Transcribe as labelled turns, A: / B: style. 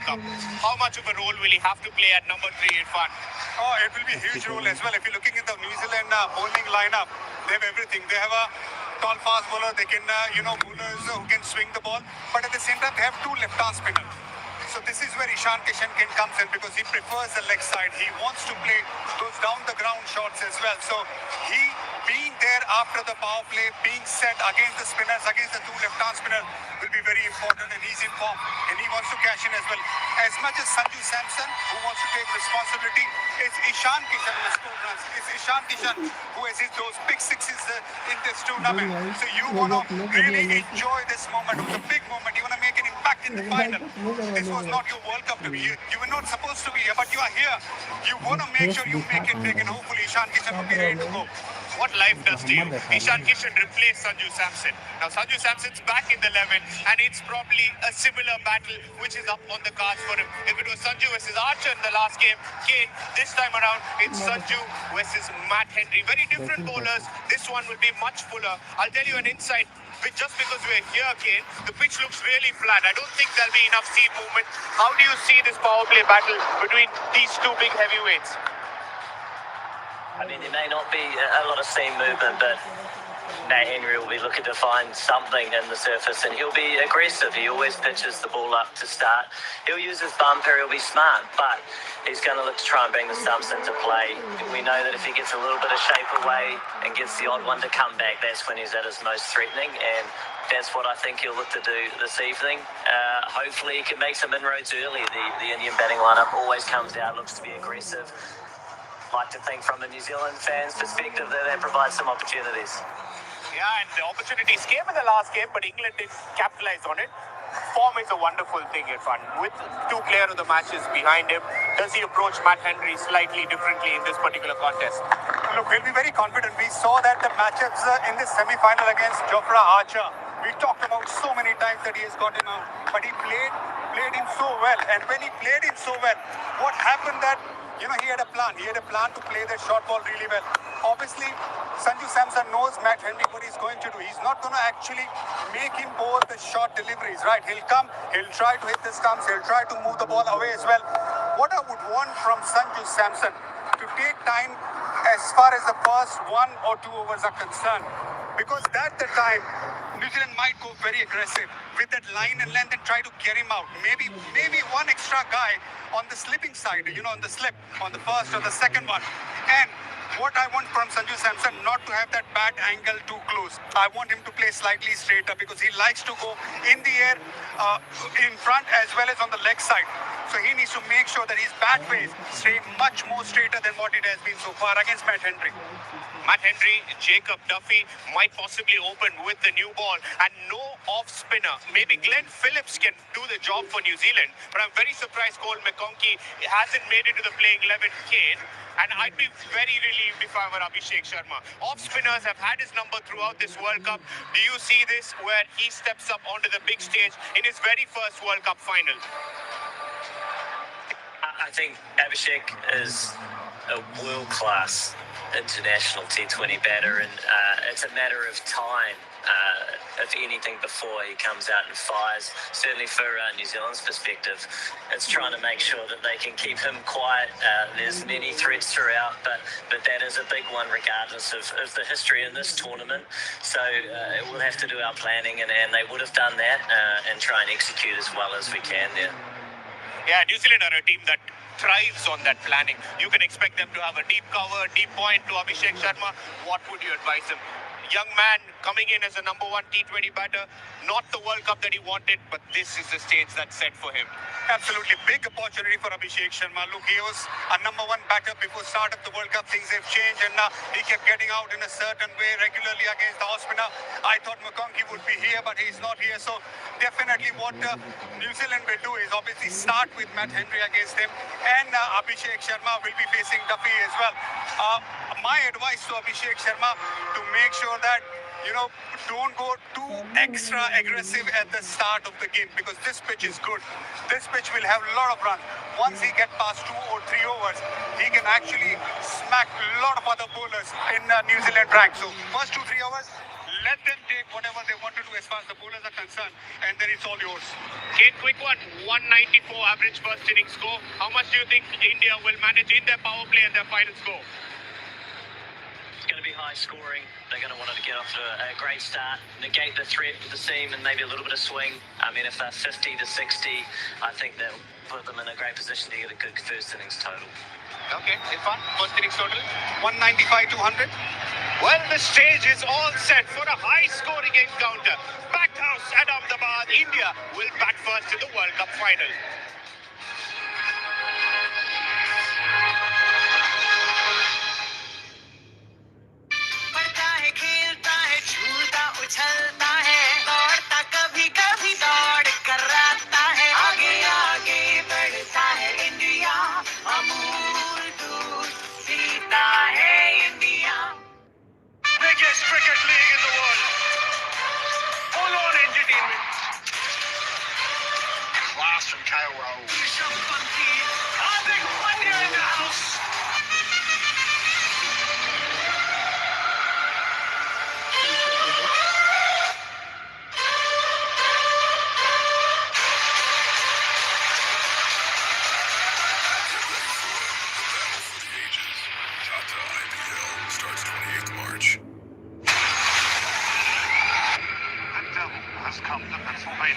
A: World Cup. How much of a role will he have to play at number 3, Irfan?
B: Oh, it will be a huge role as well. If you're looking at the New Zealand bowling lineup, they have everything. They have a tall fast bowler. They can, bowlers who can swing the ball. But at the same time, they have 2 left-arm spinners. So this is where Ishan Kishan comes in because he prefers the leg side. He wants to play those down-the-ground shots as well. So he being there after the power play, being set against the spinners, against the 2 left-arm spinners will be very important, and he's in form and he wants to cash in as well. As much as Sanju Samson, who wants to take responsibility, it's Ishan Kishan who has scored runs. It's Ishan Kishan who has hit those big sixes in this tournament. So you want to really enjoy this moment. It was a big moment. You want to make an impact in the final. This was not your World Cup to be here. You were not supposed to be here, but you are here. You want to make sure you make it big, and hopefully Ishan Kishan will be ready to go.
A: What life does to you? Ishan Kishan replaced Sanju Samson. Now Sanju Samson's back in the 11, and it's probably a similar battle which is up on the cards for him. If it was Sanju versus Archer in the last game, Kane, this time around it's Sanju versus Matt Henry. Very different bowlers. This one will be much fuller. I'll tell you an insight. Just because we're here, Kane, the pitch looks really flat. I don't think there'll be enough seam movement. How do you see this power play battle between these 2 big heavyweights?
C: I mean, there may not be a lot of seam movement, but Matt Henry will be looking to find something in the surface, and he'll be aggressive. He always pitches the ball up to start. He'll use his bumper, he'll be smart, but he's going to look to try and bring the stumps into play. We know that if he gets a little bit of shape away and gets the odd one to come back, that's when he's at his most threatening, and that's what I think he'll look to do this evening. Hopefully he can make some inroads early. The Indian batting lineup always comes out, looks to be aggressive. Like to think from the New Zealand fans' perspective that provides some opportunities.
A: Yeah, and the opportunities came in the last game, but England didn't capitalize on it. Form is a wonderful thing, Irfan. With 2 player of the matches behind him, does he approach Matt Henry slightly differently in this particular contest?
B: Look, we'll be very confident. We saw that the matchups in this semi-final against Jofra Archer, we talked about so many times that he has got him out, but he played him so well. And when he played him so well, what happened that he had a plan. He had a plan to play that short ball really well. Obviously, Sanju Samson knows Matt Henry what he's going to do. He's not going to actually make him bowl the short deliveries, right? He'll come, he'll try to hit the stumps, he'll try to move the ball away as well. What I would want from Sanju Samson to take time as far as the first 1 or 2 overs are concerned, because that's the time New Zealand might go very aggressive with that line and length and try to get him out. Maybe 1 extra guy on the slipping side, on the slip, on the first or the second one. And what I want from Sanju Samson, not to have that bad angle too close. I want him to play slightly straighter because he likes to go in the air, in front as well as on the leg side. So he needs to make sure that his bat face stay much more straighter than what it has been so far against Matt Henry.
A: Matt Henry, Jacob Duffy might possibly open with the new ball and no off spinner. Maybe Glenn Phillips can do the job for New Zealand, but I'm very surprised Cole McConkey hasn't made it to the playing 11 Kane. And I'd be very relieved if I were Abhishek Sharma. Off spinners have had his number throughout this World Cup. Do you see this where he steps up onto the big stage in his very first World Cup final?
C: I think Abhishek is a world-class international T20 batter, and it's a matter of time, if anything, before he comes out and fires. Certainly for New Zealand's perspective, it's trying to make sure that they can keep him quiet. There's many threats throughout, but that is a big one regardless of the history in this tournament. So we'll have to do our planning, and they would have done that and try and execute as well as we can there.
A: Yeah, New Zealand are a team that thrives on that planning. You can expect them to have a deep cover, deep point to Abhishek Sharma. What would you advise him? Young man coming in as a number 1 T20 batter, not the World Cup that he wanted, but this is the stage that's set for him.
B: Absolutely big opportunity for Abhishek Sharma. Look, he was a number 1 batter before start of the World Cup. Things have changed, and he kept getting out in a certain way regularly against the off spinner. I thought McConkey would be here, but he's not here. So definitely what New Zealand will do is obviously start with Matt Henry against him, and Abhishek Sharma will be facing Duffy as well. My advice to Abhishek Sharma to make sure that don't go too extra aggressive at the start of the game, because this pitch is good. This pitch will have a lot of runs. Once he gets past 2 or 3 overs, he can actually smack a lot of other bowlers in New Zealand rank. So first 2-3 overs, let them take whatever they want to do as far as the bowlers are concerned, and then it's all yours.
A: Kane, quick one. 194 average first inning score. How much do you think India will manage in their power play and their final score?
C: It's going to be high scoring. They're going to want to get off to a great start, negate the threat with the seam and maybe a little bit of swing. I mean, if they're 50 to 60, I think they'll put them in a great position to get a good first innings total.
B: Okay, Irfan, first innings total 195 to 100.
A: Well, the stage is all set for a high-scoring encounter. Packed house at Ahmedabad, India will bat first in the World Cup final.
D: पढ़ता है खेलता है झूलता उछलता है दौड़ता कभी कभी दौड़ कराता है आगे आगे बढ़ता है इंडिया अमूल दूध पीता है India
A: Biggest cricket league in the world. Full-on entertainment. Class from KL Rahul.
D: Rishabh पंती Hardik Pandya in the house
E: Starts 28th March.
A: The devil has come to Pennsylvania.